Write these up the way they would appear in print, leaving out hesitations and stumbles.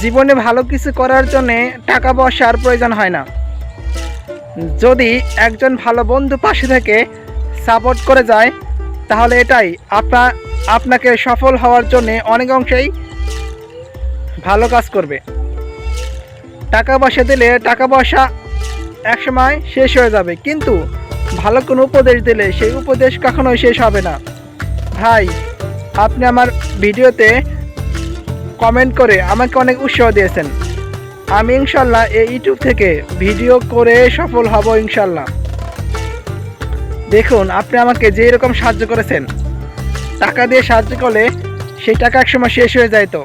জীবনে ভালো কিছু করার জন্যে টাকা পয়সার প্রয়োজন হয় না। যদি একজন ভালো বন্ধু পাশে থেকে সাপোর্ট করে যায় তাহলে এটাই আপনাকে সফল হওয়ার জন্যে অনেক অংশেই ভালো কাজ করবে। টাকা পয়সা দিলে টাকা পয়সা একসময় শেষ হয়ে যাবে, কিন্তু ভালো কোনো উপদেশ দিলে সেই উপদেশ কখনোই শেষ হবে না। ভাই, আপনি আমার ভিডিওতে কমেন্ট করে আমাকে অনেক উৎসাহ দিয়েছেন। আমি ইনশাল্লাহ এই ইউটিউব থেকে ভিডিও করে সফল হব ইনশাল্লাহ। দেখুন, আপনি আমাকে যে এরকম সাহায্য করেছেন, টাকা দিয়ে সাহায্য করলে সেই টাকা একসময় শেষ হয়ে যায় তো,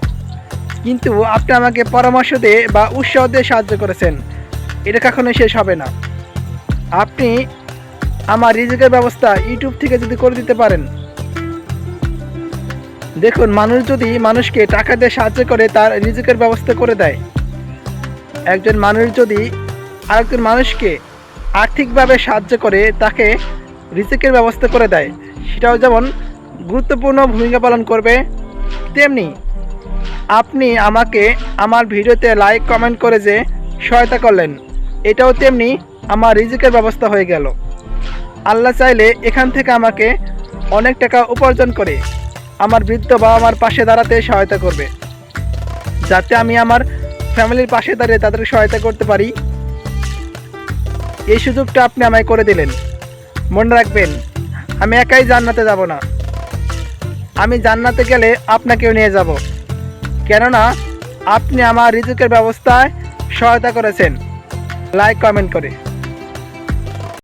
কিন্তু আপনি আমাকে পরামর্শ দিয়ে বা উৎসাহ দিয়ে সাহায্য করেছেন, এটা কখনোই শেষ হবে না। আপনি আমার রিজিকের ব্যবস্থা ইউটিউব থেকে যদি করে দিতে পারেন, দেখুন, মানুষ যদি মানুষকে টাকা দিয়ে সাহায্য করে তার রিজিকের ব্যবস্থা করে দেয়, একজন মানুষ যদি আরেকজন মানুষকে আর্থিকভাবে সাহায্য করে তাকে রিজিকের ব্যবস্থা করে দেয়, সেটাও যেমন গুরুত্বপূর্ণ ভূমিকা পালন করবে, তেমনি আপনি আমাকে আমার ভিডিওতে লাইক কমেন্ট করে যে সহায়তা করলেন, এটাও তেমনি আমার রিজিকের ব্যবস্থা হয়ে গেল। আল্লাহ চাইলে এখান থেকে আমাকে অনেক টাকা উপার্জন করে আমার বৃদ্ধ বাবা মার পাশে দাঁড়াতে সহায়তা করবে, যাতে আমি আমার ফ্যামিলির পাশে দাঁড়িয়ে তাদেরকে সহায়তা করতে পারি। এই সুযোগটা আপনি আমায় করে দিলেন। মনে রাখবেন, আমি একাই জান্নাতে যাব না, আমি জান্নাতে গেলে আপনাকেও নিয়ে যাব, কেননা আপনি আমার রিজিকের ব্যবস্থায় সহায়তা করেছেন লাইক কমেন্ট করে।